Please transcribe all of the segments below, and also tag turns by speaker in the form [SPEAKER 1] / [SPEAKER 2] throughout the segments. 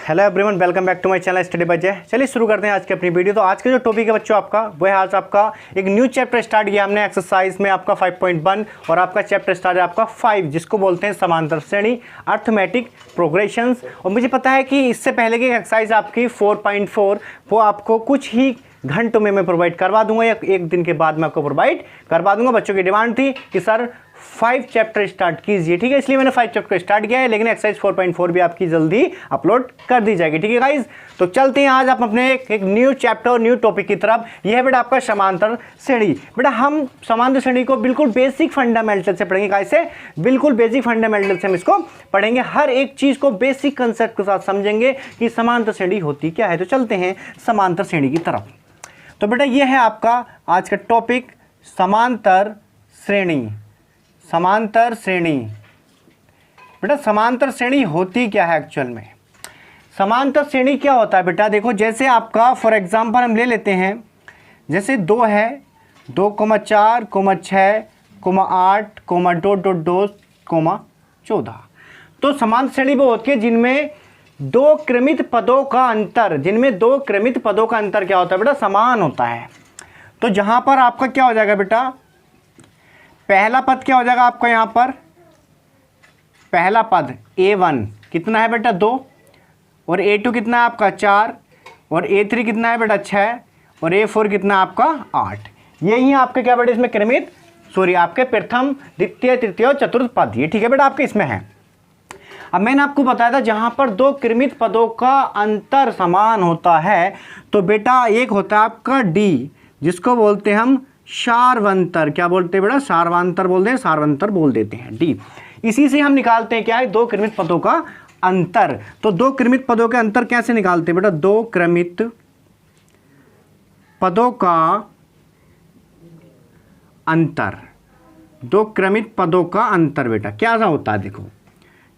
[SPEAKER 1] Hello everyone, welcome back to my channel study by Jay. चलिए शुरू करते हैं आज की अपनी वीडियो। तो आज का जो टॉपिक है बच्चों आपका वो है आज आपका एक न्यू चैप्टर स्टार्ट किया हमने एक्सरसाइज में आपका 5.1 और आपका चैप्टर स्टार्ट है आपका 5 जिसको बोलते हैं समांतर श्रेणी अर्थमेटिक प्रोग्रेशंस। और मुझे पता है कि इससे पहले की एक्सरसाइज आपकी 4.4 वो आपको कुछ ही घंटों में मैं प्रोवाइड करवा दूंगा या एक दिन के बाद मैं आपको प्रोवाइड करवा दूंगा। बच्चों की डिमांड थी कि सर 5 चैप्टर स्टार्ट कीजिए, ठीक है, इसलिए मैंने 5 चैप्टर स्टार्ट किया है, लेकिन एक्सरसाइज 4.4 भी आपकी जल्दी अपलोड कर दी जाएगी, ठीक है गाइज। तो चलते हैं आज आप अपने एक न्यू चैप्टर और न्यू टॉपिक की तरफ। यह है बेटा आपका समांतर श्रेणी। बेटा हम समांतर श्रेणी को बिल्कुल बेसिक फंडामेंटल से पढ़ेंगे। कैसे? बिल्कुल बेसिक फंडामेंटल से हम इसको पढ़ेंगे, हर एक चीज को बेसिक कंसेप्ट के साथ समझेंगे कि समांतर श्रेणी होती क्या है। तो चलते हैं समांतर श्रेणी की तरफ। तो बेटा यह है आपका आज का टॉपिक समांतर श्रेणी। समांतर श्रेणी बेटा समांतर श्रेणी होती क्या है एक्चुअल में? समांतर श्रेणी क्या होता है बेटा? देखो जैसे आपका फॉर एग्जांपल हम ले लेते हैं, जैसे 2 है 2,4, 6, 8, 2, 14। तो समांतर श्रेणी वो होती है जिनमें दो क्रमित पदों का अंतर क्या होता है बेटा? समान होता है। तो जहां पर आपका क्या हो जाएगा बेटा? पहला पद क्या हो जाएगा आपका? यहां पर पहला पद A1 कितना है बेटा? 2, और A2 कितना है आपका? 4, और A3 कितना है बेटा? 6, और A4 कितना है आपका? 8। यही आपके क्या बेटा इसमें क्रमित आपके प्रथम द्वितीय तृतीय और चतुर्थ पद, ये ठीक है बेटा आपके इसमें है। अब मैंने आपको बताया था जहां पर दो क्रमित पदों का अंतर समान होता है तो बेटा एक होता है आपका D जिसको बोलते हैं हम सार्वंतर। क्या बोलते हैं बेटा? सार्वंतर बोल देते हैं D। इसी से हम निकालते हैं क्या है? दो क्रमित पदों का अंतर। तो दो क्रमित पदों के अंतर कैसे निकालते हैं बेटा? दो क्रमित पदों का अंतर बेटा क्या सा होता है? देखो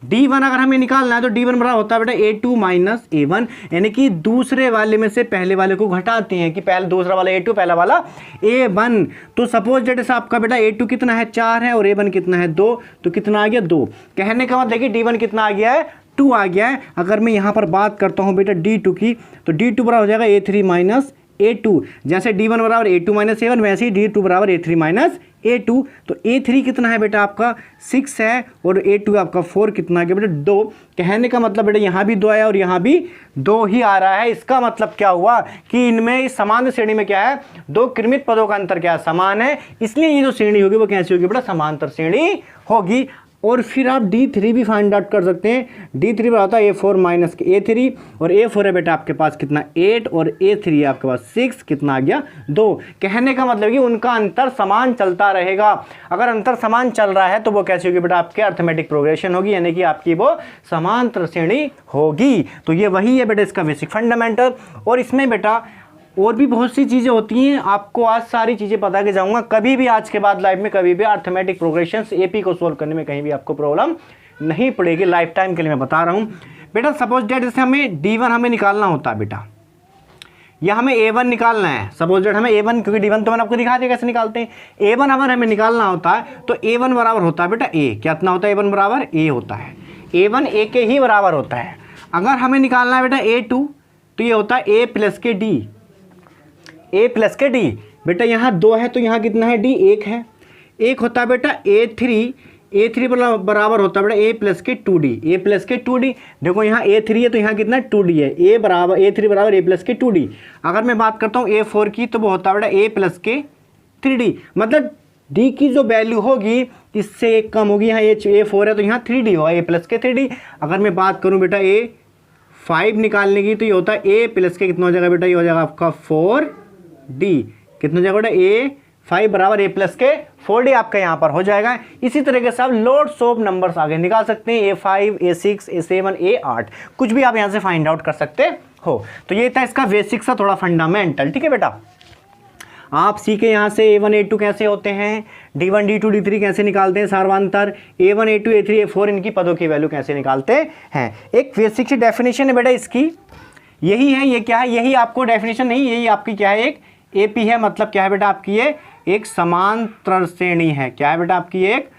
[SPEAKER 1] D1 अगर हमें निकालना है तो D1 बराबर होता है बेटा A2 माइनस A1, यानी कि दूसरे वाले में से पहले वाले को घटाते हैं कि पहले दूसरा वाला A2 पहला वाला A1। तो सपोज डेट से आपका बेटा A2 कितना है? 4 है, और A1 कितना है? 2। तो कितना आ गया? 2। कहने का मतलब देखिए D1 कितना आ गया है? 2 आ गया है। अगर मैं यहाँ पर बात करता हूँ बेटा D2 की तो D2 बराबर हो जाएगा A3 माइनस A2। जैसे D1 बराबर A2 माइनस A1 वैसे ही D2 बराबर A3 माइनस A2। तो A3 कितना है बेटा आपका? 6 है, और A2 आपका 4 कितना आ गया बेटा? 2। कहने का मतलब बेटा यहाँ भी 2 आया और यहाँ भी 2 ही आ रहा है। इसका मतलब क्या हुआ कि इनमें इस समांतर श्रेणी में क्या है? दो क्रमित पदों का अंतर क्या है? समान है, इसलिए ये जो श्रेणी होगी वो कैसी होगी बेटा? समांतर श्रेणी होगी। और फिर आप D3 भी फाइंड आउट कर सकते हैं। D3 पर आता है A4 माइनस A3, और A4 है बेटा आपके पास कितना? 8, और A3 है आपके पास 6, कितना आ गया? 2। कहने का मतलब कि उनका अंतर समान चलता रहेगा। अगर अंतर समान चल रहा है तो वो कैसी होगी बेटा? आपके अर्थमेटिक प्रोग्रेशन होगी, यानी कि आपकी वो समांतर श्रेणी होगी। तो ये वही है बेटा इसका बेसिक फंडामेंटल। और इसमें बेटा और भी बहुत सी चीज़ें होती हैं, आपको आज सारी चीज़ें बता के जाऊंगा। कभी भी आज के बाद लाइफ में कभी भी अर्थमेटिक प्रोग्रेशंस AP को सोल्व करने में कहीं भी आपको प्रॉब्लम नहीं पड़ेगी, लाइफ टाइम के लिए मैं बता रहा हूँ बेटा। सपोज डेट जैसे हमें D1 हमें निकालना होता है बेटा, या हमें A1 निकालना है। सपोज डेट हमें A1, क्योंकि D1 तो मैंने आपको दिखा दिया कैसे निकालते हैं। A1 अगर हमें निकालना होता है तो A1 बराबर होता है बेटा A। कितना होता है? A1 बराबर A होता है। A1 A के ही बराबर होता है। अगर हमें निकालना है बेटा A2 तो ये होता है A प्लस के D। A प्लस के D बेटा यहाँ 2 है तो यहाँ कितना है? D 1 है। एक होता है बेटा A3 बराबर होता है बेटा A प्लस के 2D। A प्लस के 2D, देखो यहाँ A3 है तो यहाँ कितना 2D है। A3 बराबर A प्लस के 2D। अगर मैं बात करता हूँ A4 की तो वो होता है बेटा A प्लस के 3D। मतलब D की जो वैल्यू होगी इससे एक कम होगी। यहाँ A4 है तो यहाँ 3D होगा, A प्लस के 3D। अगर मैं बात करूँ बेटा A5 निकालने की तो ये होता है A प्लस के कितना हो जाएगा बेटा? ये हो जाएगा आपका 4D। कितना हो जाएगा बेटा? A5 बराबर A प्लस के 4D आपका यहाँ पर हो जाएगा। इसी तरीके से आप लोड्स ऑफ नंबर्स आगे निकाल सकते हैं। A5, A6, A7, A8 कुछ भी आप यहाँ से फाइंड आउट कर सकते हो। तो ये था इसका बेसिक सा थोड़ा फंडामेंटल, ठीक है बेटा। आप सीखे यहाँ से A1 A2 कैसे होते हैं, D1 D2 D3 कैसे निकालते हैं सार्वंतर, A1 A2 A3 A4 इनकी पदों की वैल्यू कैसे निकालते हैं। एक बेसिक सी डेफिनेशन है बेटा इसकी, यही है। ये क्या है? यही आपको डेफिनेशन नहीं, यही आपकी क्या है? एक AP है। मतलब क्या है बेटा? आपकी ये एक समांतर श्रेणी है। क्या है बेटा? आपकी एक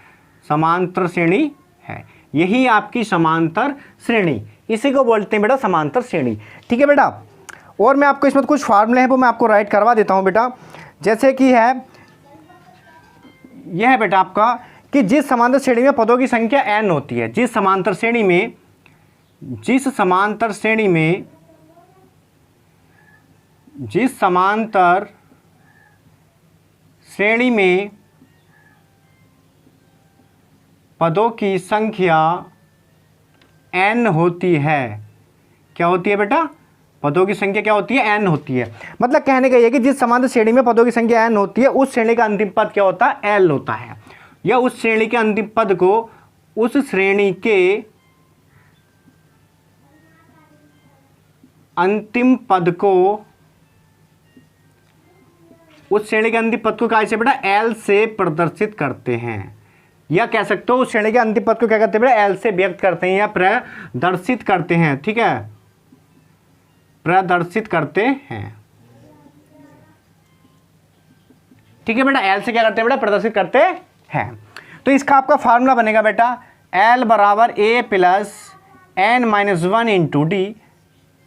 [SPEAKER 1] समांतर श्रेणी है। यही आपकी समांतर श्रेणी, इसी को बोलते हैं बेटा समांतर श्रेणी। ठीक है बेटा, और मैं आपको इसमें कुछ फार्मूले हैं वो मैं आपको राइट करवा देता हूँ बेटा। जैसे कि है यह है बेटा आपका कि जिस समांतर श्रेणी में पदों की संख्या n होती है, जिस समांतर श्रेणी में पदों की संख्या n होती है, क्या होती है बेटा, पदों की संख्या क्या होती है, n होती है। मतलब कहने का यह कि जिस समांतर श्रेणी में पदों की संख्या n होती है उस श्रेणी का अंतिम पद क्या होता है, l होता है, या उस श्रेणी के अंतिम पद को उस श्रेणी के अंतिम पद को कैसे बेटा l से प्रदर्शित करते हैं, या कह सकते हो उस श्रेणी के अंतिम पद को क्या करते हैं बेटा, l से व्यक्त करते हैं या प्रदर्शित करते हैं। ठीक है, प्रदर्शित करते हैं। ठीक है बेटा, l से क्या करते हैं बेटा, प्रदर्शित करते हैं। तो इसका आपका फार्मूला बनेगा बेटा l बराबर a plus n minus one into D,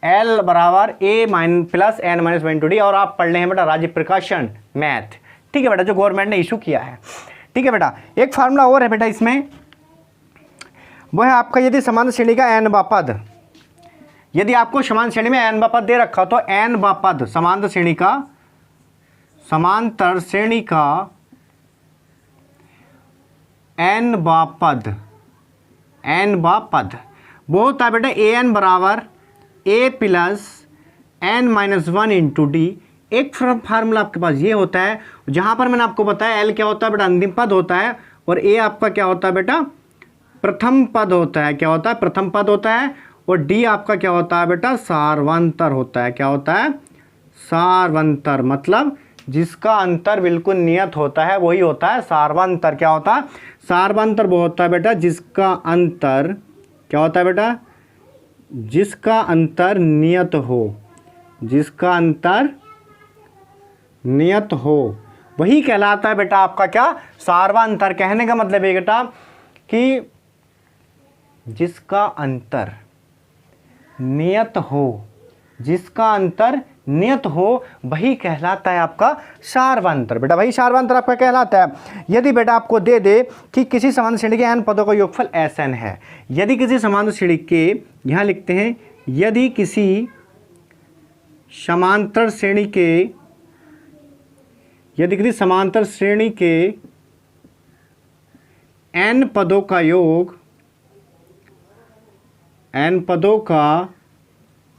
[SPEAKER 1] l बराबर a plus n minus one into D, और आप पढ़ रहे हैं बेटा राज्य प्रकाशन मैथ। ठीक है बेटा, जो गवर्नमेंट ने इशू किया है। ठीक है बेटा, एक फार्मूला और है बेटा इसमें, वो है आपका यदि समांतर श्रेणी का n बा पद, यदि आपको समान श्रेणी में n बा पद दे रखा तो n बा पद समांतर श्रेणी का n बा पद वो होता है बेटा an बराबर a plus n minus one into D. एक फार्मूला आपके पास ये होता है जहां पर मैंने आपको बताया l क्या होता है बेटा, अंतिम पद होता है, और a आपका क्या होता है बेटा, प्रथम पद होता है, क्या होता है, प्रथम पद होता है, और d आपका क्या होता है बेटा, सार्वंतर होता है। क्या होता है, सार्वंतर, मतलब जिसका अंतर बिल्कुल नियत होता है वही होता है सार्वंतर। क्या होता है, सार्वंतर वो होता है बेटा जिसका अंतर क्या होता है बेटा, जिसका अंतर नियत हो, जिसका अंतर नियत हो वही कहलाता है बेटा आपका क्या, सार्वंतर। कहने का मतलब है बेटा कि जिसका अंतर नियत हो, जिसका अंतर नियत हो वही कहलाता है आपका सार्वंतर। बेटा वही सार्वंतर आपका कहलाता है। यदि बेटा आपको दे दे कि किसी समांतर श्रेणी के n पदों का योगफल Sn है, यदि किसी समांतर श्रेणी के, यहाँ लिखते हैं यदि किसी समांतर श्रेणी के n पदों का योग, n पदों का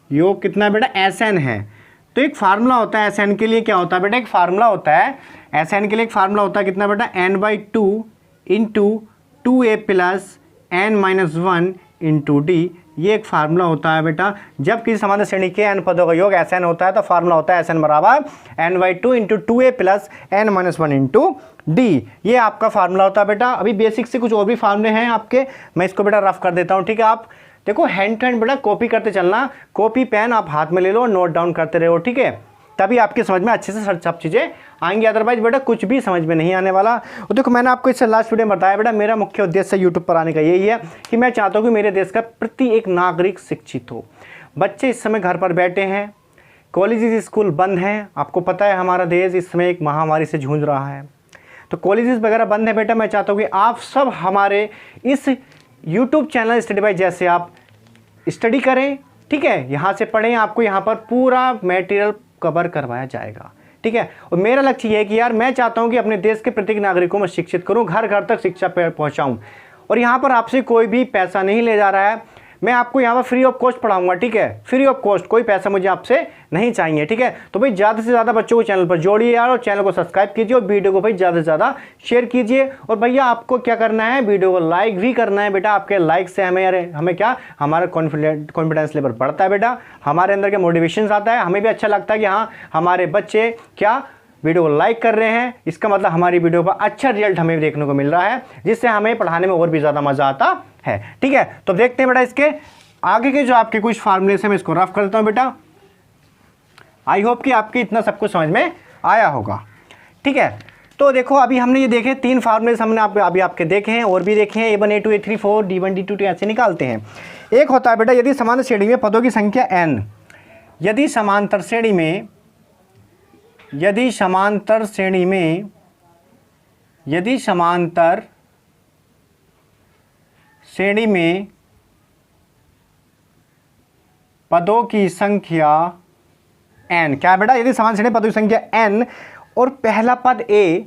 [SPEAKER 1] योग कितना है बेटा, Sn है। तो एक फार्मूला होता है Sn के लिए, क्या होता है बेटा, एक फार्मूला होता है Sn के लिए, एक फार्मूला होता है कितना बेटा, n/2 into 2a plus n minus one into D. ये एक फार्मूला होता है बेटा जब किसी समांतर श्रेणी के n पदों का योग Sn होता है तो फार्मूला होता है Sn बराबर n/2 into 2a plus n minus one into D. ये आपका फार्मूला होता है बेटा। अभी बेसिक से कुछ और भी फार्मूले हैं आपके, मैं इसको बेटा रफ कर देता हूँ। ठीक है, आप देखो हैंड टू हैंड बेटा कॉपी करते चलना, कॉपी पेन आप हाथ में ले लो और नोट डाउन करते रहो। ठीक है, तभी आपके समझ में अच्छे से सब चीज़ें आएंगी, अदरवाइज बेटा कुछ भी समझ में नहीं आने वाला। और देखो मैंने आपको इससे लास्ट वीडियो में बताया बेटा मेरा मुख्य उद्देश्य यूट्यूब पर आने का यही है कि मैं चाहता हूँ कि मेरे देश का प्रति एक नागरिक शिक्षित हो। बच्चे इस समय घर पर बैठे हैं, कॉलेजेस स्कूल बंद हैं, आपको पता है हमारा देश इस समय एक महामारी से जूझ रहा है, तो कॉलेजेस वगैरह बंद है बेटा। मैं चाहता हूँ कि आप सब हमारे इस यूट्यूब चैनल स्टडी बाय जैसे आप स्टडी करें। ठीक है, यहाँ से पढ़ें, आपको यहाँ पर पूरा मटेरियल कवर करवाया जाएगा। ठीक है, और मेरा लक्ष्य ये है कि यार मैं चाहता हूँ कि अपने देश के प्रत्येक नागरिकों में शिक्षित करूँ, घर घर तक शिक्षा पहुँचाऊँ, और यहाँ पर आपसे कोई भी पैसा नहीं ले जा रहा है। मैं आपको यहाँ पर फ्री ऑफ कॉस्ट पढ़ाऊंगा। ठीक है, फ्री ऑफ कॉस्ट, कोई पैसा मुझे आपसे नहीं चाहिए। ठीक है, तो भाई ज़्यादा से ज़्यादा बच्चों को चैनल पर जोड़िए यार, और चैनल को सब्सक्राइब कीजिए और वीडियो को भाई ज़्यादा से ज़्यादा शेयर कीजिए। और भैया आपको क्या करना है, वीडियो को लाइक भी करना है बेटा। आपके लाइक से हमें क्या, हमारा कॉन्फिडेंस लेवल बढ़ता है बेटा, हमारे अंदर के मोटिवेशन आता है, हमें भी अच्छा लगता है कि हाँ हमारे बच्चे क्या वीडियो को लाइक कर रहे हैं, इसका मतलब हमारी वीडियो का अच्छा रिजल्ट हमें देखने को मिल रहा है, जिससे हमें पढ़ाने में और भी ज़्यादा मज़ा आता है। ठीक है, तो देखते हैं बेटा इसके आगे के जो आपके कुछ फार्मूले से मैं इसको रफ कर देता हूँ बेटा। आई होप कि आपके इतना सब कुछ समझ में आया होगा। ठीक है, तो देखो अभी हमने ये देखे 3 फार्मूले हमने अभी आपके देखे हैं, और भी देखे हैं, A1 A2 A3 4 D1 D2 ऐसे निकालते हैं। एक होता है बेटा यदि समांतर श्रेणी में पदों की संख्या n, यदि समांतर श्रेणी में पदों की संख्या n, क्या बेटा, यदि समांतर श्रेणी में पदों की संख्या n और पहला पद a,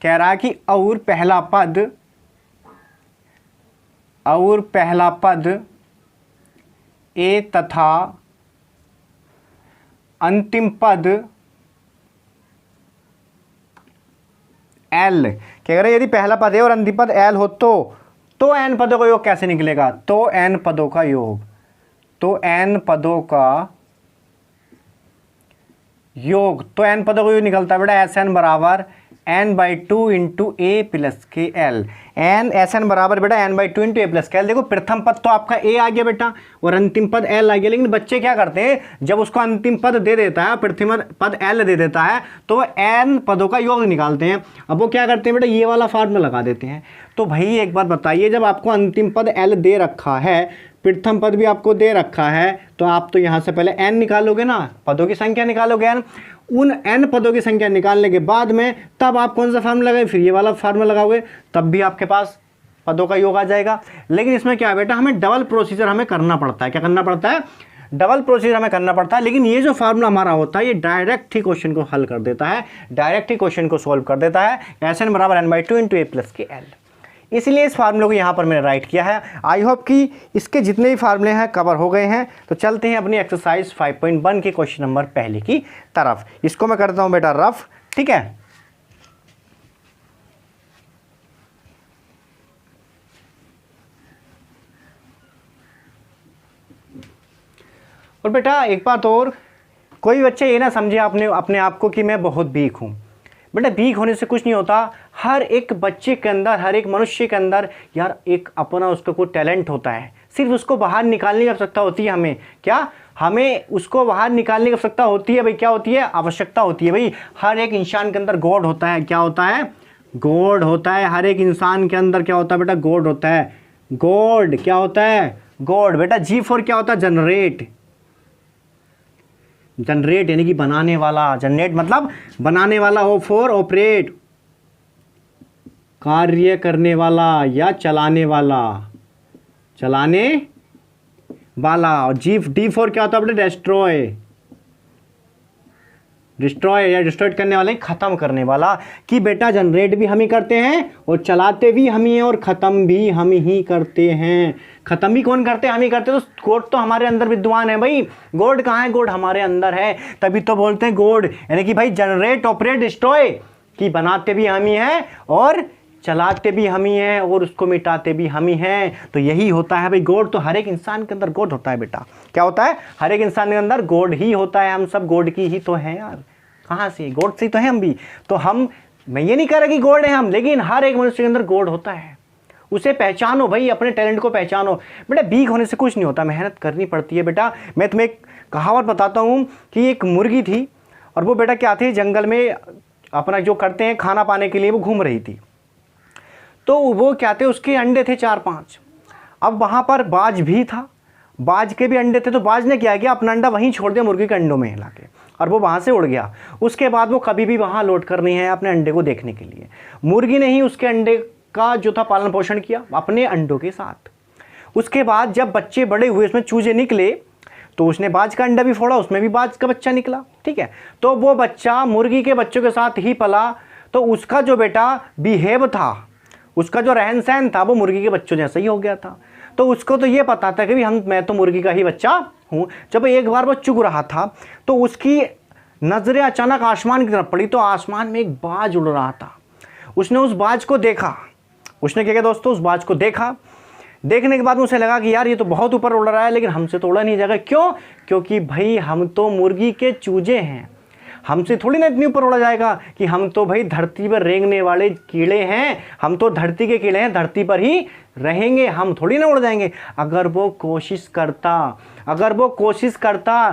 [SPEAKER 1] कह रहा है कि और पहला पद a तथा अंतिम पद l, कह रहे यदि पहला पद a और अंतिम पद l हो तो n पदों का योग कैसे निकलेगा? तो n पदों का योग, तो n पदों का योग निकलता है बेटा Sn बराबर n/2 इंटू a प्लस के एल। Sn बराबर बेटा n/2 इंटू a प्लस के एल। देखो प्रथम पद तो आपका a आ गया बेटा और अंतिम पद l आ गया, लेकिन बच्चे क्या करते हैं, जब उसको अंतिम पद दे देता है, प्रथम पद l दे देता है, तो n पदों का योग निकालते हैं। अब वो क्या करते हैं बेटा, ये वाला फार्मूला लगा देते हैं। तो भाई एक बात बताइए, जब आपको अंतिम पद l दे रखा है, प्रथम पद भी आपको दे रखा है, तो आप तो यहाँ से पहले n निकालोगे ना, पदों की संख्या निकालोगे n। उन n पदों की संख्या निकालने के बाद में तब आप कौन सा फार्मूला लगाए, फिर ये वाला फार्मूला लगाओगे, तब भी आपके पास पदों का योग आ जाएगा। लेकिन इसमें क्या है बेटा, हमें डबल प्रोसीजर हमें करना पड़ता है। क्या करना पड़ता है? डबल प्रोसीजर हमें करना पड़ता है। लेकिन ये जो फार्मूला हमारा होता है, ये डायरेक्ट ही क्वेश्चन को हल कर देता है, डायरेक्ट ही क्वेश्चन को सोल्व कर देता है। Sn बराबर n/2 इंटू a प्लस के एल। इसलिए इस फार्मूले को यहाँ पर मैंने राइट किया है। आई होप कि इसके जितने भी फार्मूले हैं कवर हो गए हैं। तो चलते हैं अपनी एक्सरसाइज 5.1 के क्वेश्चन नंबर पहले की तरफ। इसको मैं करता हूँ बेटा रफ, ठीक है। और बेटा एक बात और, कोई बच्चे ये ना समझे अपने आप को कि मैं बहुत वीक हूँ। बेटा वीक होने से कुछ नहीं होता। हर एक बच्चे के अंदर, हर एक मनुष्य के अंदर यार एक अपना उसका कोई टैलेंट होता है, सिर्फ उसको बाहर निकालने की आवश्यकता होती है। हमें क्या, हमें उसको बाहर निकालने की आवश्यकता होती है भाई। क्या होती है? आवश्यकता होती है भाई। हर एक इंसान के अंदर गॉड होता है। क्या होता है? गॉड होता है। हर एक इंसान के अंदर क्या होता है बेटा? गॉड होता है। गॉड क्या होता है? गॉड। बेटा G4 क्या होता है? जनरेट। जनरेट यानी कि बनाने वाला। जनरेट मतलब बनाने वाला। O4 ऑपरेट, कार्य करने वाला या चलाने वाला, चलाने वाला। और D4 क्या होता है बेटा? डिस्ट्रॉय। डिस्ट्रॉय या डिस्ट्रॉय करने वाले, खत्म करने वाला। कि बेटा जनरेट भी हम ही करते हैं और चलाते भी हम ही हैं और खत्म भी हम ही करते हैं। खत्म भी कौन करते हैं? हम ही करते हैं। तो गॉड तो हमारे अंदर विद्वान है भाई। गॉड कहाँ है? गॉड हमारे अंदर है, तभी तो बोलते हैं गॉड। यानी कि भाई जनरेट ऑपरेट डिस्ट्रॉय, कि बनाते भी हम ही हैं और चलाते भी हम ही हैं और उसको मिटाते भी हम ही हैं। तो यही होता है भाई गॉड। तो हर एक इंसान के अंदर गॉड होता है बेटा। क्या होता है? हर एक इंसान के अंदर गॉड ही होता है। हम सब गॉड की ही तो हैं यार। कहाँ से? गॉड से तो हैं हम भी। तो हम, मैं ये नहीं कह रहा कि गॉड है हम, लेकिन हर एक मनुष्य के अंदर गॉड होता है। उसे पहचानो भाई, अपने टैलेंट को पहचानो। बेटा वीक होने से कुछ नहीं होता, मेहनत करनी पड़ती है बेटा। मैं तुम्हें एक कहावत बताता हूँ कि एक मुर्गी थी और वो बेटा क्या थी, जंगल में अपना जो करते हैं खाना पाने के लिए वो घूम रही थी। तो वो क्या थे, उसके अंडे थे 4-5। अब वहाँ पर बाज भी था, बाज के भी अंडे थे। तो बाज ने क्या किया, अपना अंडा वहीं छोड़ दिया मुर्गी के अंडों में लाके, और वो वहाँ से उड़ गया। उसके बाद वो कभी भी वहाँ लौट कर नहीं है अपने अंडे को देखने के लिए। मुर्गी ने ही उसके अंडे का जो था पालन पोषण किया अपने अंडों के साथ। उसके बाद जब बच्चे बड़े हुए, उसमें चूजे निकले, तो उसने बाज का अंडा भी फोड़ा, उसमें भी बाज का बच्चा निकला। ठीक है, तो वो बच्चा मुर्गी के बच्चों के साथ ही पला। तो उसका जो बेटा बिहेव था, उसका जो रहन सहन था, वो मुर्गी के बच्चों जैसा ही हो गया था। तो उसको तो ये पता था कि भाई मैं तो मुर्गी का ही बच्चा हूँ। जब एक बार वो चुग रहा था तो उसकी नजरें अचानक आसमान की तरफ पड़ी। तो आसमान में एक बाज उड़ रहा था। उसने उस बाज को देखा। उसने क्या किया दोस्तों, उस बाज को देखा। देखने के बाद उसे लगा कि यार ये तो बहुत ऊपर उड़ रहा है, लेकिन हमसे तो उड़ा नहीं जाएगा। क्यों? क्योंकि भाई हम तो मुर्गी के चूजे हैं, हमसे थोड़ी ना इतनी ऊपर उड़ा जाएगा। कि हम तो भाई धरती पर रेंगने वाले कीड़े हैं, हम तो धरती के कीड़े हैं, धरती पर ही रहेंगे, हम थोड़ी ना उड़ जाएंगे। अगर वो कोशिश करता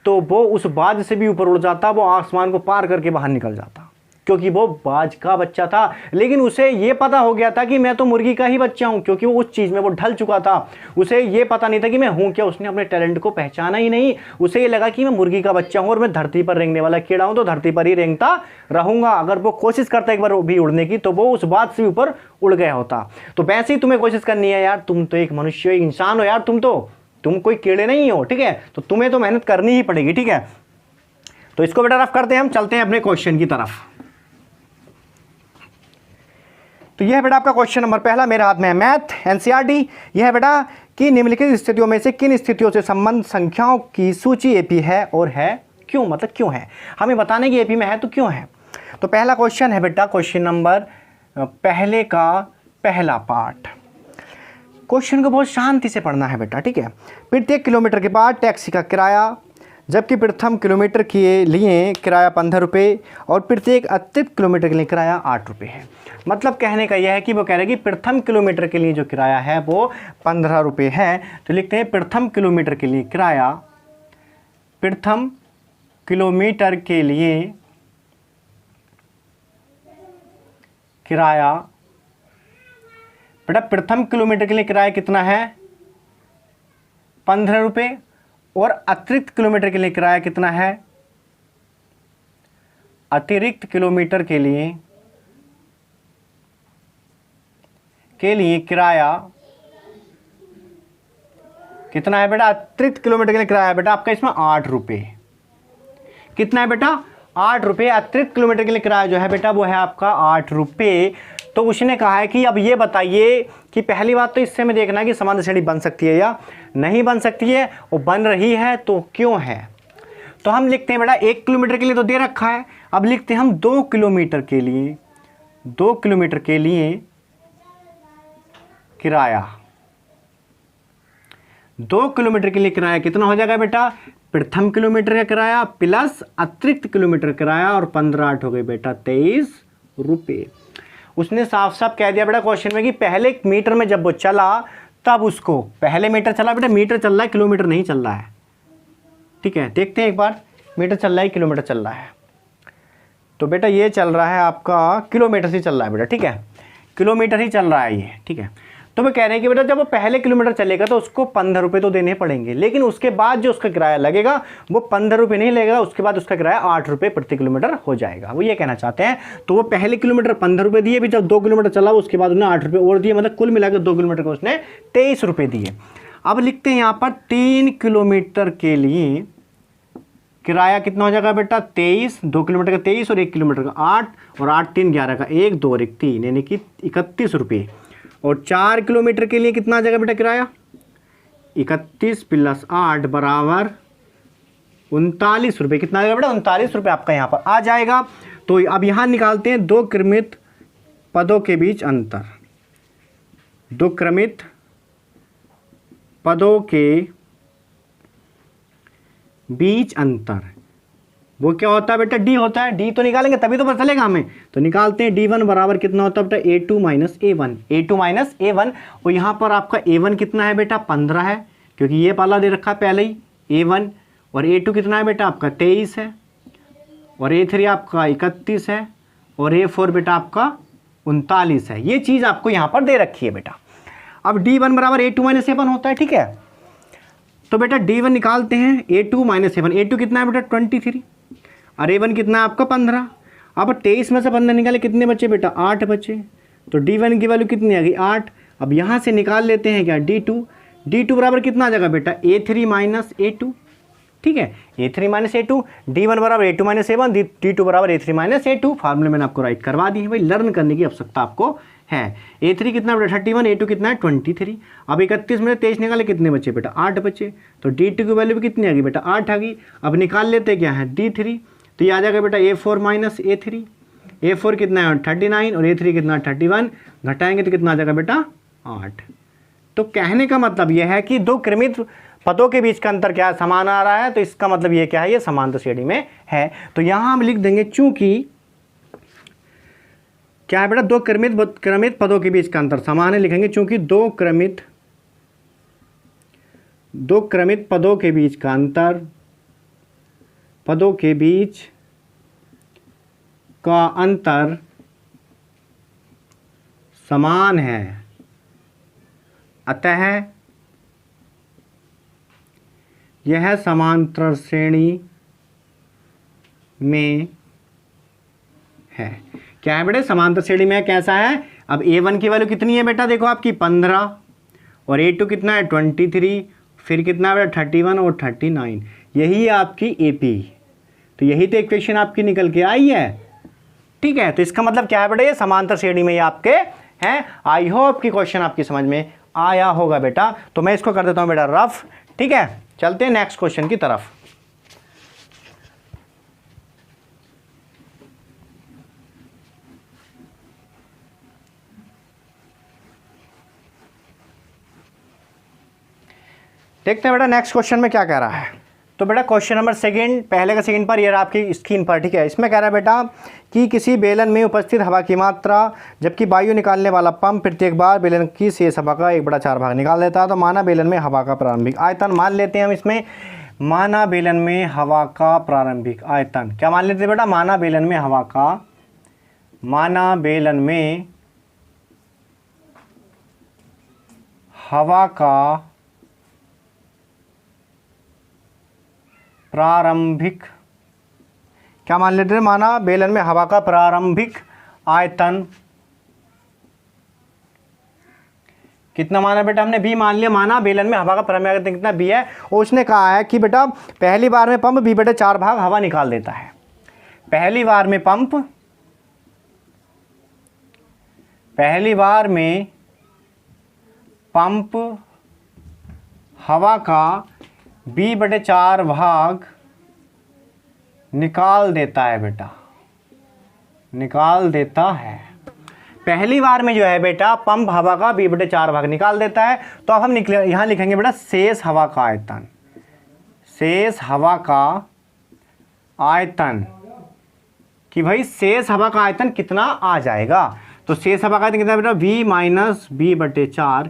[SPEAKER 1] तो वो उस बाज से भी ऊपर उड़ जाता, वो आसमान को पार करके बाहर निकल जाता। क्योंकि वो बाज का बच्चा था। लेकिन उसे ये पता हो गया था कि मैं तो मुर्गी का ही बच्चा हूँ, क्योंकि वो उस चीज़ में वो ढल चुका था। उसे ये पता नहीं था कि मैं हूँ क्या, उसने अपने टैलेंट को पहचाना ही नहीं। उसे ये लगा कि मैं मुर्गी का बच्चा हूँ और मैं धरती पर रेंगने वाला कीड़ा हूँ, तो धरती पर ही रेंगता रहूँगा। अगर वो कोशिश करता एक बार भी उड़ने की, तो वो उस बात से ऊपर उड़ गया होता। तो वैसे ही तुम्हें कोशिश करनी है यार, तुम तो एक मनुष्य इंसान हो यार, तुम कोई कीड़े नहीं हो, ठीक है। तो तुम्हें तो मेहनत करनी ही पड़ेगी, ठीक है। तो इसको बेटा रफ करते हैं, हम चलते हैं अपने क्वेश्चन की तरफ। तो यह है बेटा आपका क्वेश्चन नंबर पहला, मेरे हाथ में है मैथ एनसीईआरटी। यह है बेटा कि निम्नलिखित स्थितियों में से किन स्थितियों से संबंध संख्याओं की सूची एपी है और है क्यों, मतलब क्यों है, हमें बताने की एपी में है तो क्यों है। तो पहला क्वेश्चन है बेटा क्वेश्चन नंबर पहले का पहला पार्ट। क्वेश्चन को बहुत शांति से पढ़ना है बेटा, ठीक है। प्रत्येक किलोमीटर के बाद टैक्सी का किराया, जबकि प्रथम किलोमीटर के लिए किराया 15 रुपये और प्रत्येक अतिरिक्त किलोमीटर के लिए किराया 8 रुपये है। मतलब कहने का यह है कि वो कह रहे हैं कि प्रथम किलोमीटर के लिए जो किराया है वो 15 रुपये है। तो लिखते हैं प्रथम किलोमीटर के लिए किराया, प्रथम किलोमीटर के लिए किराया, बेटा प्रथम किलोमीटर के लिए किराया कितना है 15 रुपये और अतिरिक्त किलोमीटर के लिए किराया कितना है, अतिरिक्त किलोमीटर के लिए किराया कितना है बेटा, अतिरिक्त किलोमीटर के लिए किराया है बेटा आपका इसमें 8 रुपये। कितना है बेटा 8 रुपये। अतिरिक्त किलोमीटर के लिए किराया जो है बेटा वो है आपका 8 रुपये। तो उसने कहा है कि अब ये बताइए कि पहली बात तो इससे हमें देखना है कि समांतर श्रेणी बन सकती है या नहीं बन सकती है, और बन रही है तो क्यों है। तो हम लिखते हैं बेटा 1 किलोमीटर के लिए तो दे रखा है, अब लिखते हैं हम 2 किलोमीटर के लिए, 2 किलोमीटर के लिए किराया। 2 किलोमीटर के लिए किराया कितना हो जाएगा बेटा, प्रथम किलोमीटर का किराया प्लस अतिरिक्त किलोमीटर किराया, और 15 8 हो गए बेटा 23 रुपये। उसने साफ साफ कह दिया बेटा क्वेश्चन में कि पहले मीटर में जब वो चला तब उसको, पहले मीटर चला बेटा, मीटर चल रहा है किलोमीटर नहीं चल रहा है, ठीक है। देखते हैं एक बार, मीटर चल रहा है किलोमीटर चल रहा है। तो बेटा ये चल रहा है आपका किलोमीटर से चल रहा है बेटा, ठीक है, किलोमीटर ही चल रहा है ये, ठीक है। तो वो कह रहे हैं कि बेटा जब वो पहले किलोमीटर चलेगा तो उसको 15 रुपये तो देने पड़ेंगे, लेकिन उसके बाद जो उसका किराया लगेगा वो 15 रुपये नहीं लगेगा, उसके बाद उसका किराया 8 रुपये प्रति किलोमीटर हो जाएगा, वो ये कहना चाहते हैं। तो वो पहले किलोमीटर 15 रुपये दिए, भी जब 2 किलोमीटर चला उसके बाद उन्हें 8 रुपये और दिए, मतलब कुल मिलाकर 2 किलोमीटर को उसने 23 रुपये दिए। अब लिखते हैं यहाँ पर 3 किलोमीटर के लिए किराया कितना हो जाएगा बेटा 23, 2 किलोमीटर का 23 और 1 किलोमीटर का 8, और 8 3 11 का 1 2 और 1 3, यानी कि 31 रुपये। और 4 किलोमीटर के लिए कितना आ जाएगा बेटा किराया, 31 प्लस 8 बराबर 39 रुपये। कितना आ जाएगा बेटा 39 रुपये आपका यहाँ पर आ जाएगा। तो अब यहाँ निकालते हैं 2 क्रमित पदों के बीच अंतर, 2 क्रमित पदों के बीच अंतर, वो क्या होता है बेटा डी होता है, डी तो निकालेंगे तभी तो पता चलेगा हमें। तो निकालते हैं D1 बराबर कितना होता है बेटा A2 minus A1, A2 minus A1। और यहाँ पर आपका A1 कितना है बेटा 15 है, क्योंकि ये पाला दे रखा है पहले ही A1, और A2 कितना है बेटा आपका 23 है, और A3 आपका 31 है, और A4 बेटा आपका 39 है। ये चीज़ आपको यहाँ पर दे रखी है बेटा। अब D1 बराबर A2 माइनस A1 होता है, ठीक है। तो बेटा D1 निकालते हैं A2 माइनस A1, A2 कितना है बेटा 23 और A1 कितना है आपका 15। अब 23 में से 15 निकाले कितने बचे बेटा 8 बचे। तो D1 की वैल्यू कितनी आ गई 8। अब यहाँ से निकाल लेते हैं क्या D2 बराबर कितना आ जाएगा बेटा A3 माइनस A2, ठीक है, A3 माइनस A2। D1 बराबर A2 माइनस A1, D2 बराबर A3 माइनस A2। फार्मूले मैंने आपको राइट करवा दी है भाई, लर्न करने की आवश्यकता आपको है। A3 कितना बेटा 31, A2 कितना है 23। अब 31 में 23 निकाले कितने बचे बेटा 8 बचे। तो D2 की वैल्यू भी कितनी आ गई बेटा 8 आ गई। अब निकाल लेते क्या है D3, तो ये आ जाएगा बेटा A4 माइनस A3। A4 कितना है 39 और A3 कितना 31, घटाएंगे तो कितना आ जाएगा बेटा 8। तो कहने का मतलब यह है कि 2 क्रमित पदों के बीच का अंतर क्या है समान आ रहा है, तो इसका मतलब ये क्या है, ये समांतर श्रेणी में है। तो यहाँ हम लिख देंगे चूंकि क्या है बेटा 2 क्रमित पदों के बीच का अंतर समान है, लिखेंगे चूंकि 2 क्रमित पदों के बीच का अंतर, पदों के बीच का अंतर समान है, अतः यह समांतर श्रेणी में है। क्या है बेटे? समांतर श्रेणी में कैसा है? अब A1 की वैल्यू कितनी है बेटा? देखो आपकी 15 और A2 कितना है 23, फिर कितना है बेटा 31 और 39, यही है आपकी AP। तो यही तो इक्वेशन आपकी निकल के आई है। ठीक है, तो इसका मतलब क्या है बेटा? ये समांतर श्रेणी में ये आपके हैं। आई होप कि क्वेश्चन आपकी समझ में आया होगा बेटा। तो मैं इसको कर देता हूं बेटा रफ। ठीक है, चलते हैं नेक्स्ट क्वेश्चन की तरफ। देखते हैं बेटा नेक्स्ट क्वेश्चन में क्या कह रहा है। तो बेटा क्वेश्चन नंबर सेकंड, पहले का सेकंड पर ये रहा आपकी स्क्रीन पर। ठीक है, इसमें कह रहा है बेटा कि किसी बेलन में उपस्थित हवा की मात्रा जबकि वायु निकालने वाला पंप प्रत्येक बार बेलन की शेष हवा का 1/4 भाग निकाल देता है। तो माना बेलन में हवा का प्रारंभिक आयतन मान लेते हैं हम इसमें। माना बेलन में हवा का प्रारंभिक आयतन क्या मान लेते हैं बेटा? माना बेलन में हवा का प्रारंभिक, क्या मान लेते हैं? माना बेलन में हवा का प्रारंभिक आयतन कितना माना बेटा हमने? B मान लिया। माना बेलन में हवा का प्रारंभिक आयतन कितना? B है। और उसने कहा है कि बेटा पहली बार में पंप B/4 भाग हवा निकाल देता है। पहली बार में पंप हवा का B/4 भाग निकाल देता है बेटा, निकाल देता है। पहली बार में जो है बेटा पंप हवा का B/4 भाग निकाल देता है। तो अब हम यहां लिखेंगे बेटा शेष हवा का आयतन। शेष हवा का आयतन कि भाई शेष हवा का आयतन कितना आ जाएगा। तो शेष हवा का आयतन कितना बेटा? V माइनस B/4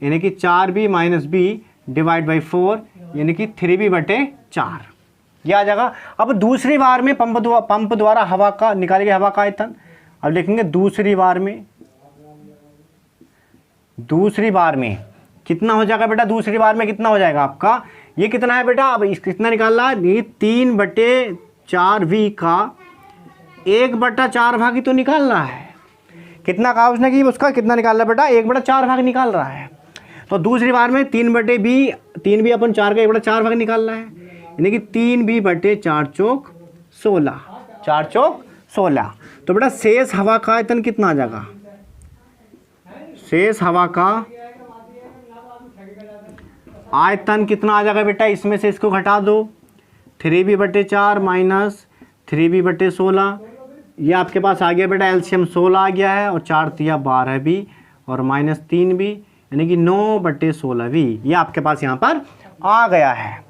[SPEAKER 1] यानी कि 4B minus B divide by 4 यानी कि 3B/4 ये आ जाएगा। अब दूसरी बार में पंप द्वारा हवा का निकाली गई हवा का आयतन। अब लिखेंगे दूसरी बार में कितना हो जाएगा बेटा? दूसरी बार में कितना हो जाएगा आपका? ये कितना है बेटा? अब कितना निकालना है? ये 3/4V का 1/4 भाग ही तो निकालना है। कितना कहा उसने कि उसका कितना निकाल रहा है बेटा? 1/4 भाग निकाल रहा है। तो दूसरी बार में 3B अपन 4 का 1/4 भाग निकालना है, यानी कि 3B/4 चौक 16, 4 चौक 16। तो बेटा शेष हवा का आयतन कितना आ जाएगा? शेष हवा का आयतन कितना आ जाएगा बेटा? इसमें से इसको घटा दो, 3B/4 माइनस 3B/16, ये आपके पास आ गया बेटा एलसीएम 16 आ गया है, और 4 तिया 12B और माइनस 3B यानी कि 9/16V ये आपके पास यहाँ पर आ गया है।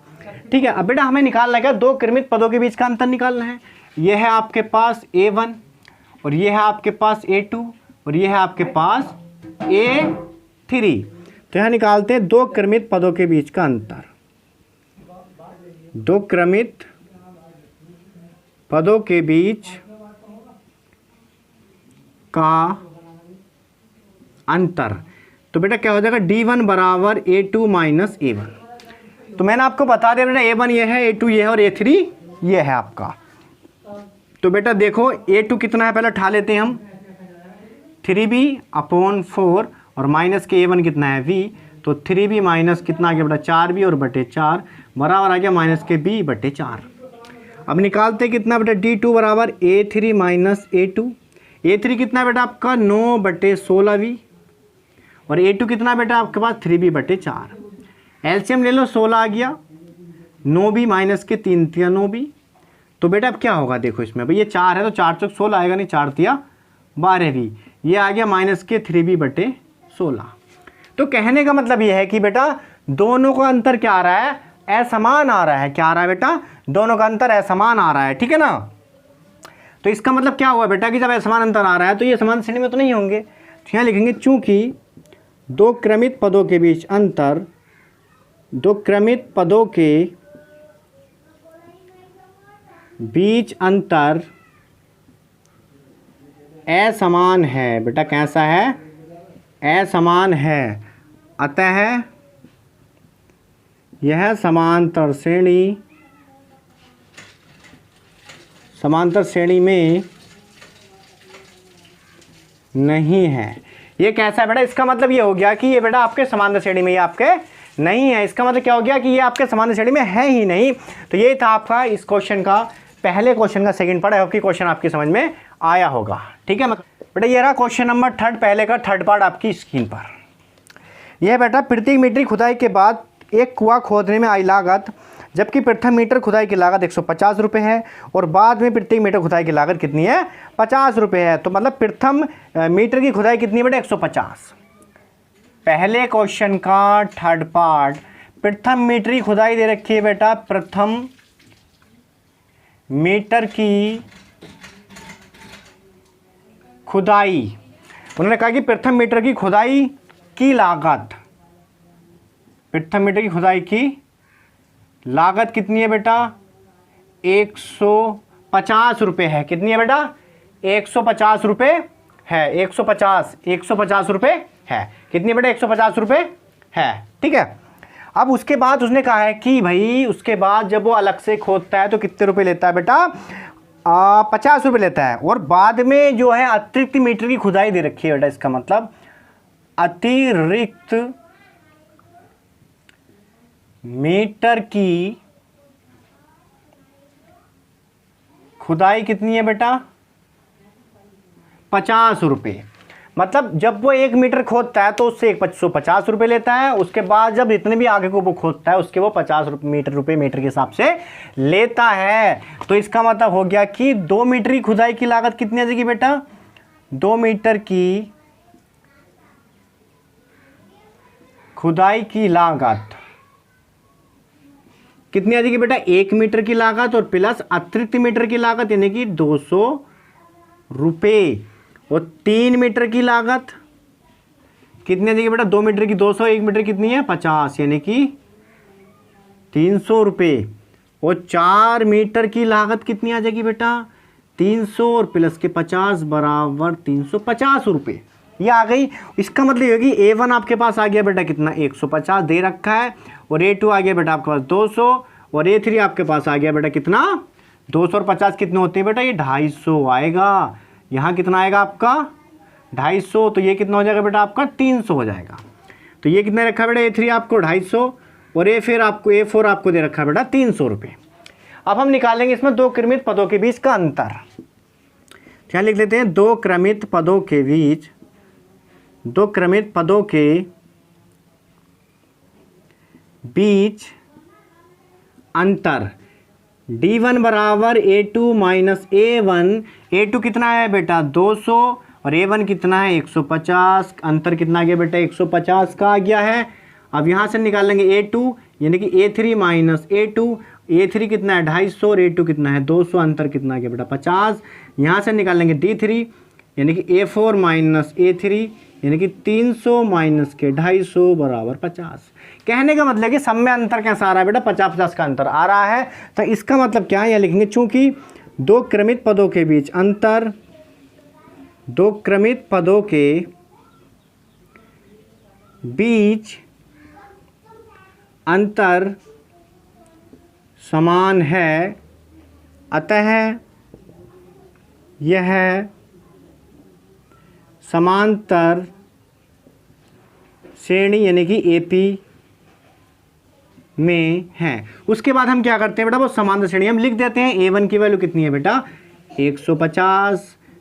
[SPEAKER 1] ठीक है, अब बेटा हमें निकालना है दो क्रमित पदों के बीच का अंतर निकालना है। यह है आपके पास A1 और ये है आपके पास A2 और ये है आपके पास A3। तो यहाँ निकालते हैं दो क्रमित पदों के बीच का अंतर। दो क्रमित पदों के बीच का अंतर। तो बेटा क्या हो जाएगा? D1 बराबर A2 माइनस A1। तो मैंने आपको बता दिया बेटा A1 ये है, A2 ये है और A3 ये है आपका। तो बेटा देखो A2 कितना है पहले उठा लेते हैं हम, 3B/4 और माइनस के A1 कितना है V। तो 3B माइनस कितना आ गया बेटा 4B और बटे 4 बराबर आ गया माइनस के B/4। अब निकालते कितना बेटा? D2 बराबर A3 माइनस A2। A3 कितना है बेटा आपका 9/16V और A2 कितना बेटा आपके पास 3B/4। एलसीएम ले लो 16 आ गया, 9B माइनस के 3 तिया 9B। तो बेटा अब क्या होगा देखो इसमें भाई ये 4 है तो 4 चौक 16 आएगा, नहीं 4 तिया 12V ये आ गया माइनस के 3B/16। तो कहने का मतलब ये है कि बेटा दोनों का अंतर क्या आ रहा है? असमान आ रहा है। क्या आ रहा है बेटा? दोनों का अंतर असमान आ रहा है। ठीक है ना? तो इसका मतलब क्या हुआ बेटा कि जब असमान अंतर आ रहा है तो ये समान श्रेणी में तो नहीं होंगे। तो यहाँ लिखेंगे चूंकि दो क्रमित पदों के बीच अंतर, दो क्रमित पदों के बीच अंतर असमान है बेटा, कैसा है, असमान है, अतः यह समांतर श्रेणी में नहीं है। ये कैसा है बेटा, इसका मतलब ये हो गया कि ये बेटा आपके समांतर श्रेणी में, ये आपके नहीं है। इसका मतलब क्या हो गया कि ये आपके समांतर श्रेणी में है ही नहीं। तो ये था आपका इस क्वेश्चन का, पहले क्वेश्चन का सेकंड पार्ट। आई होप कि क्वेश्चन आपकी समझ में आया होगा। ठीक है बेटा, ये रहा क्वेश्चन नंबर 3, पहले का थर्ड पार्ट आपकी स्क्रीन पर। यह बेटा प्रति मीटर खुदाई के बाद एक कुआं खोदने में आई लागत, जबकि प्रथम मीटर खुदाई की लागत 150 रुपये है और बाद में प्रत्येक मीटर खुदाई की लागत कितनी है, 50 रुपये है। तो मतलब प्रथम मीटर की खुदाई कितनी है बेटा, 150। पहले क्वेश्चन का थर्ड पार्ट, प्रथम मीटर की खुदाई दे रखी है बेटा, प्रथम मीटर की खुदाई, उन्होंने कहा कि प्रथम मीटर की खुदाई की लागत, प्रथम मीटर की खुदाई की लागत कितनी है बेटा, 150 रुपये है। कितनी है बेटा, 150 रुपये है, 150 रुपये है। कितनी है बेटा, 150 रुपये है। ठीक है, अब उसके बाद उसने कहा है कि भाई उसके बाद जब वो अलग से खोदता है तो कितने रुपए लेता है बेटा, 50 रुपये लेता है। और बाद में जो है अतिरिक्त मीटर की खुदाई दे रखी है बेटा, इसका मतलब अतिरिक्त मीटर की खुदाई कितनी है बेटा, 50 रुपये। मतलब जब वो 1 मीटर खोदता है तो उससे 150 रुपये लेता है। उसके बाद जब इतने भी आगे को वो खोदता है उसके वो 50 रुपये मीटर के हिसाब से लेता है। तो इसका मतलब हो गया कि 2 मीटर की खुदाई की लागत कितनी आ जाएगी बेटा, 2 मीटर की खुदाई की लागत कितनी आ जाएगी बेटा, 1 मीटर की लागत और प्लस अतिरिक्त मीटर की लागत यानी कि 200 रुपये। और 3 मीटर की लागत कितनी आ जाएगी बेटा, 2 मीटर की 200, 1 मीटर कितनी है 50 यानी कि 300 रुपये। और 4 मीटर की लागत कितनी आ जाएगी बेटा, 300 और प्लस के 50 बराबर 350 रुपये। ये आ गई। इसका मतलब ये होगी A1 आपके पास आ गया बेटा कितना, 150 दे रखा है, और A2 आ गया बेटा आपके पास 200, और A3 आपके पास आ गया बेटा कितना, 200 और 50 कितने होते हैं बेटा, ये 250 आएगा। यहाँ कितना आएगा आपका 250, तो ये कितना हो जाएगा बेटा आपका 300 हो जाएगा। तो ये कितना रखा बेटा, A3 आपको 250 और A4 आपको दे रखा है बेटा 300 रुपये। अब हम निकालेंगे इसमें 2 क्रमित पदों के बीच का अंतर। क्या लिख लेते हैं, 2 क्रमित पदों के बीच, 2 क्रमित पदों के बीच अंतर। D1 बराबर A2 माइनस A1। A2 कितना है बेटा 200 और A1 कितना है 150। अंतर कितना आ गया बेटा, 150 का आ गया है। अब यहाँ से निकालेंगे A2 यानी कि A3 माइनस A2। A3 कितना है 250 और A2 कितना है 200। अंतर कितना आ गया बेटा 50। यहाँ से निकालेंगे D3 यानी कि A4 माइनस A3 यानी कि 300 माइनस के 250 बराबर 50। कहने का मतलब कि सब में अंतर कैसा आ रहा है बेटा, 50-50 का अंतर आ रहा है। तो इसका मतलब क्या है, यह लिखेंगे चूंकि 2 क्रमित पदों के बीच अंतर, 2 क्रमित पदों के बीच अंतर समान है, अतः यह समांतर श्रेणी यानी कि AP में है। उसके बाद हम क्या करते हैं बेटा, वो समांतर श्रेणी हम लिख देते हैं। A1 की वैल्यू कितनी है बेटा 150,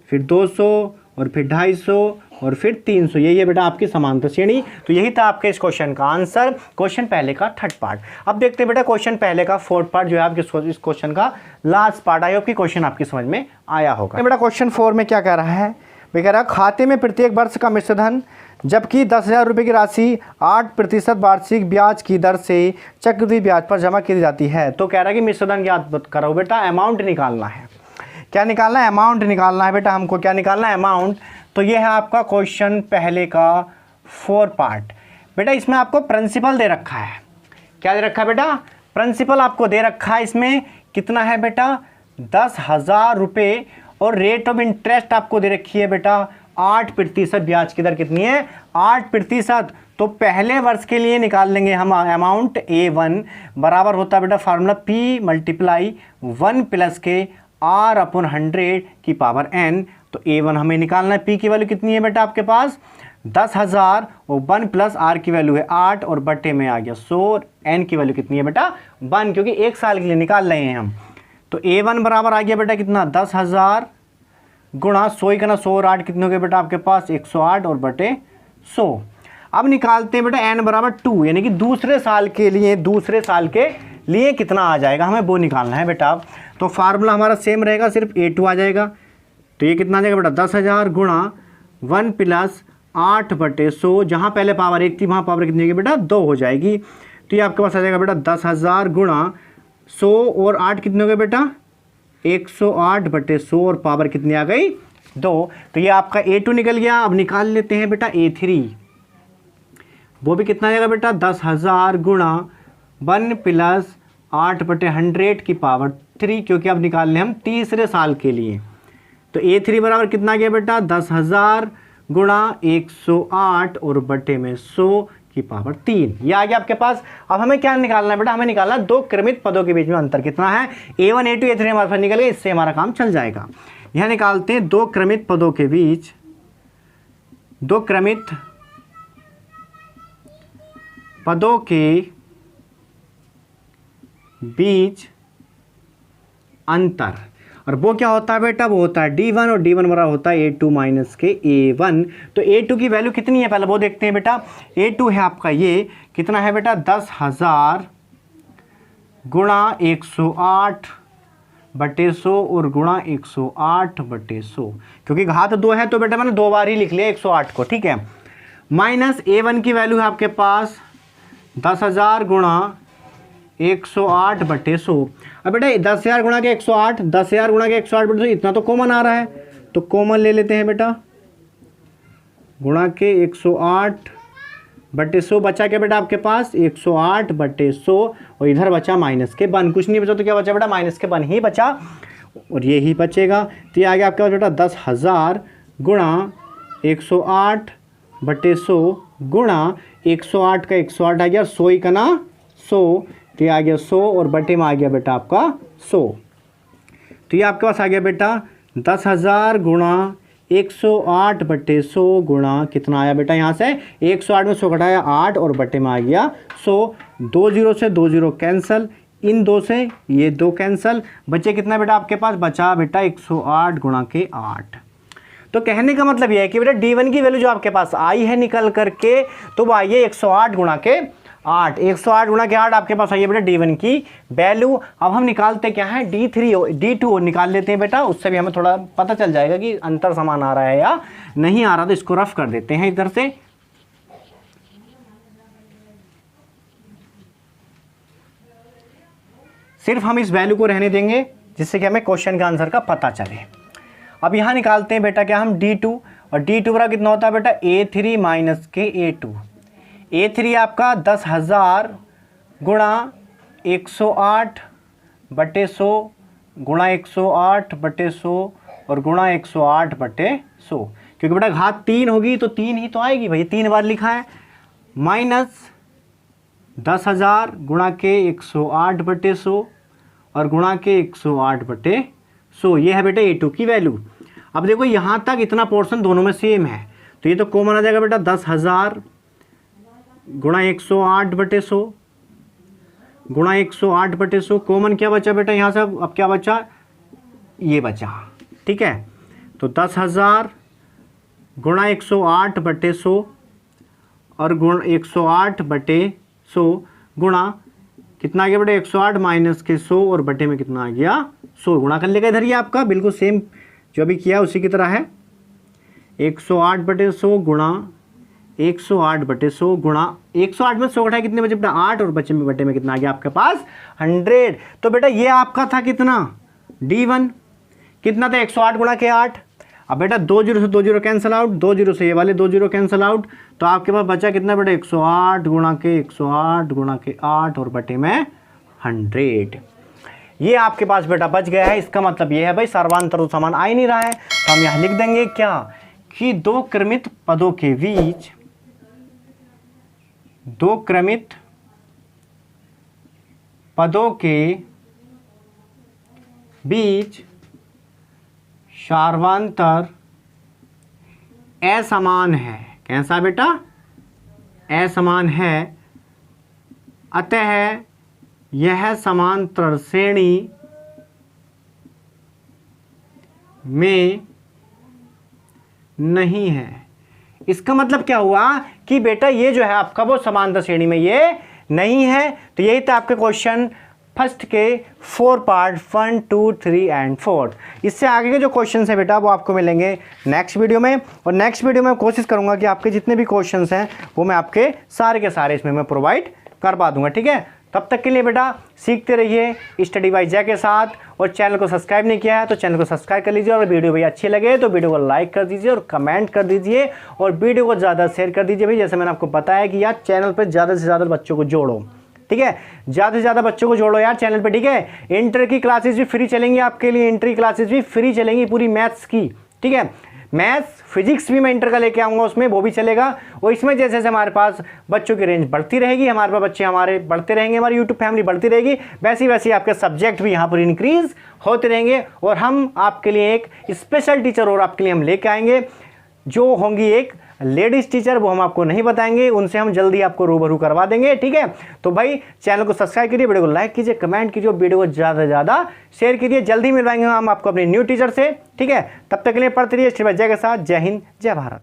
[SPEAKER 1] फिर 200 और फिर 250 और फिर 300। यही है बेटा आपकी समांतर श्रेणी। तो यही था आपके इस क्वेश्चन का आंसर, क्वेश्चन पहले का थर्ड पार्ट। अब देखते हैं बेटा क्वेश्चन पहले का फोर्थ पार्ट जो है आपके इस क्वेश्चन का लास्ट पार्ट। आई होप कि क्वेश्चन आपकी समझ में आया होगा। बेटा क्वेश्चन 4 में क्या कह रहा है, वे कह रहा है खाते में प्रत्येक वर्ष का मिश्रधन जबकि 10,000 रुपये की राशि 8% वार्षिक ब्याज की दर से चक्रवृद्धि ब्याज पर जमा की जाती है। तो कह रहा है कि मिश्रधन ज्ञात करो बेटा, अमाउंट निकालना है। क्या निकालना है, अमाउंट निकालना है बेटा हमको। क्या निकालना है, अमाउंट। तो ये है आपका क्वेश्चन पहले का 4 पार्ट। बेटा इसमें आपको प्रिंसिपल दे रखा है। क्या दे रखा है बेटा, प्रिंसिपल आपको दे रखा है। इसमें कितना है बेटा 10,000 रुपये और रेट ऑफ इंटरेस्ट आपको दे रखी है बेटा 8%। ब्याज की दर कितनी है? 8%। तो पहले वर्ष के लिए निकाल लेंगे हम अमाउंट A1 बराबर होता है बेटा फार्मूला P मल्टीप्लाई 1 प्लस के R अपॉन 100 की पावर n। तो A1 हमें निकालना है, P की वैल्यू कितनी है बेटा आपके पास 10,000 और 1 प्लस R की वैल्यू है 8 और बटे में आ गया 100 और n की वैल्यू कितनी है बेटा 1, क्योंकि एक साल के लिए निकाल रहे हैं हम। तो A1 बराबर आ गया बेटा कितना 10,000 गुणा 100 ही करना 100 और 8 कितने हो गए बेटा आपके पास 108 और बटे 100। अब निकालते हैं बेटा n बराबर 2, यानी कि दूसरे साल के लिए कितना आ जाएगा हमें वो निकालना है बेटा। तो फार्मूला हमारा सेम रहेगा, सिर्फ A2 आ जाएगा। तो ये कितना आ जाएगा बेटा 10,000 गुणा 1 प्लस 8 बटे 100, जहाँ पहले पावर 1 थी वहाँ पावर कितनी होगी बेटा 2 हो जाएगी। तो ये आपके पास आ जाएगा बेटा 10,000 गुणा 100 और 8 कितने हो गए बेटा 108 बटे 100 और पावर कितनी आ गई 2। तो ये आपका A2 निकल गया। अब निकाल लेते हैं बेटा A3, वो भी कितना आ जाएगा बेटा 10,000 गुणा 1 प्लस 8 बटे 100 की पावर 3, क्योंकि अब निकालने हम तीसरे साल के लिए। तो A3 बराबर कितना आ गया बेटा 10,000 गुणा 108 और बटे में 100 की पावर 3, ये आ गया आपके पास। अब हमें क्या निकालना है बेटा, हमें निकालना है दो क्रमित पदों के बीच में अंतर कितना है। A1 A2 A3 हमारे पास निकल गया, इससे हमारा काम चल जाएगा। यह निकालते हैं दो क्रमित पदों के बीच, दो क्रमित पदों के बीच अंतर। और वो क्या होता है बेटा, वो होता है D1 और D1 बराबर होता है A2 माइनस के A1। तो A2 की वैल्यू कितनी है पहले वो देखते हैं बेटा। A2 है आपका ये कितना है बेटा 10,000 गुणा 108 बटे 100 और गुणा 108 बटे 100, क्योंकि घात 2 है तो बेटा मैंने 2 बार ही लिख लिया 108 को, ठीक है। माइनस A1 की वैल्यू है आपके पास 10,000 गुणा 108 बटे 100। अब बेटा 10,000 गुणा के 108, 10,000 गुणा के 108 बटे 100, इतना तो कॉमन आ रहा है, तो कॉमन ले लेते हैं बेटा। गुणा के 108 बटे 100 बचा क्या बेटा आपके पास 108 बटे 100, और इधर बचा माइनस के 1, कुछ नहीं बचा तो क्या बचा बेटा माइनस के 1 ही बचा, और ये ही बचेगा। तो ये आ गया आपके पास बेटा 10,000 गुणा 108 बटे 100 गुणा 108 का 108 आ गया 100 ही का ना 100, तो ये आ गया 100 और बटे में आ गया बेटा आपका 100। तो ये आपके पास आ गया बेटा 10,000 गुणा 108 बटे 100 गुणा कितना आया बेटा यहाँ से 108 में 100 घटाया 8 और बटे में आ गया 100। 2 0 से 2 0 कैंसल, इन 2 से ये 2 कैंसल, बचे कितना बेटा आपके पास बचा बेटा 108 गुणा के 8। तो कहने का मतलब यह है कि बेटा D1 की वैल्यू जो आपके पास आई है निकल करके, तो वो आई है 108 गुणा के 8, 108 गुणा के 8 आपके पास आई है बेटा D1 की वैल्यू। अब हम निकालते क्या है D3 और D2 निकाल लेते हैं बेटा, उससे भी हमें थोड़ा पता चल जाएगा कि अंतर समान आ रहा है या नहीं आ रहा। तो इसको रफ कर देते हैं इधर से। सिर्फ हम इस वैल्यू को रहने देंगे जिससे कि हमें क्वेश्चन के आंसर का पता चले। अब यहाँ निकालते हैं बेटा क्या हम D2, और D2 बराबर कितना होता है बेटा A3 माइनस के A2। A3 आपका 10,000 गुणा 108 बटे 100 गुणा 108 बटे 100 और गुणा 108 बटे 100, क्योंकि बेटा घात 3 होगी तो 3 ही तो आएगी भाई, 3 बार लिखा है। माइनस 10,000 गुणा के 108 बटे 100 और गुणा के 108 बटे 100, ये है बेटा A2 की वैल्यू। अब देखो यहाँ तक इतना पोर्शन दोनों में सेम है, तो ये तो कॉमन आ जाएगा बेटा 10,000 गुणा 108 बटे 100 गुणा 108 बटे 100, कॉमन क्या बचा बेटा यहाँ से, अब क्या बचा ये बचा, ठीक है। तो 10,000 गुणा 108 बटे 100 और गुण 108 बटे 100 गुणा कितना आ गया बेटा 108 माइनस के 100 और बटे में कितना आ गया 100, गुणा कर लेगा इधर ही आपका बिल्कुल सेम जो अभी किया उसी की तरह है। 108 बटे 100 गुणा 108 बटे 100 गुणा 108 में 100 घटाया कितने बचे बेटा 8 और बचे में बटे में कितना आ गया आपके पास 100। तो बेटा ये आपका था कितना D1 कितना था 108 गुणा के 8। अब बेटा 2 0 से 2 0 कैंसिल आउट, 2 0 से ये वाले 2 0 कैंसिल आउट, तो आपके पास बचा कितना बेटा 108 गुणा के 108 गुणा के 8 और बटे में 100। ये आपके पास बेटा बच गया है। इसका मतलब ये है भाई सर्वांतर तो समान आ ही नहीं रहा है, तो हम यहाँ लिख देंगे क्या कि दो क्रमित पदों के बीच, दो क्रमित पदों के बीच सार्वंतर असमान है। कैसा बेटा? असमान है, अतः यह समांतर श्रेणी में नहीं है। इसका मतलब क्या हुआ कि बेटा ये जो है आपका वो समांतर श्रेणी में ये नहीं है। तो यही था आपके क्वेश्चन फर्स्ट के 4 पार्ट 1, 2, 3 एंड 4। इससे आगे के जो क्वेश्चंस हैं बेटा वो आपको मिलेंगे नेक्स्ट वीडियो में, और नेक्स्ट वीडियो में कोशिश करूंगा कि आपके जितने भी क्वेश्चंस हैं वो मैं आपके सारे के सारे इसमें मैं प्रोवाइड करवा दूंगा। ठीक है, तब तक के लिए बेटा सीखते रहिए स्टडी बाय जय के साथ, और चैनल को सब्सक्राइब नहीं किया है तो चैनल को सब्सक्राइब कर लीजिए, और वीडियो भाई अच्छी लगे तो वीडियो को लाइक कर दीजिए और कमेंट कर दीजिए, और वीडियो को ज़्यादा शेयर कर दीजिए भाई। जैसे मैंने आपको बताया कि यार चैनल पर ज़्यादा से ज़्यादा बच्चों को जोड़ो, ठीक है, ज़्यादा से ज़्यादा बच्चों को जोड़ो यार चैनल पे। ठीक है, इंटर की क्लासेस भी फ्री चलेंगी आपके लिए, इंटर की क्लासेस भी फ्री चलेंगी पूरी मैथ्स की। ठीक है, मैथ्स फिजिक्स भी मैं इंटर का लेके आऊँगा, उसमें वो भी चलेगा। और इसमें जैसे जैसे हमारे पास बच्चों की रेंज बढ़ती रहेगी, हमारे पास बच्चे हमारे बढ़ते रहेंगे, हमारी यूट्यूब फैमिली बढ़ती रहेगी, वैसी वैसी आपके सब्जेक्ट भी यहाँ पर इंक्रीज होते रहेंगे। और हम आपके लिए एक स्पेशल टीचर और आपके लिए हम लेके आएंगे, जो होंगी एक लेडीज टीचर, वो हम आपको नहीं बताएंगे, उनसे हम जल्दी आपको रूबरू करवा देंगे। ठीक है, तो भाई चैनल को सब्सक्राइब कीजिए, वीडियो को लाइक कीजिए, कमेंट कीजिए, वीडियो को ज़्यादा से ज़्यादा शेयर कीजिए। जल्दी मिलवाएंगे हम आपको अपने न्यू टीचर से। ठीक है, तब तक के लिए पढ़ते रहिए स्टडी बाय जय के साथ। जय हिंद, जय भारत।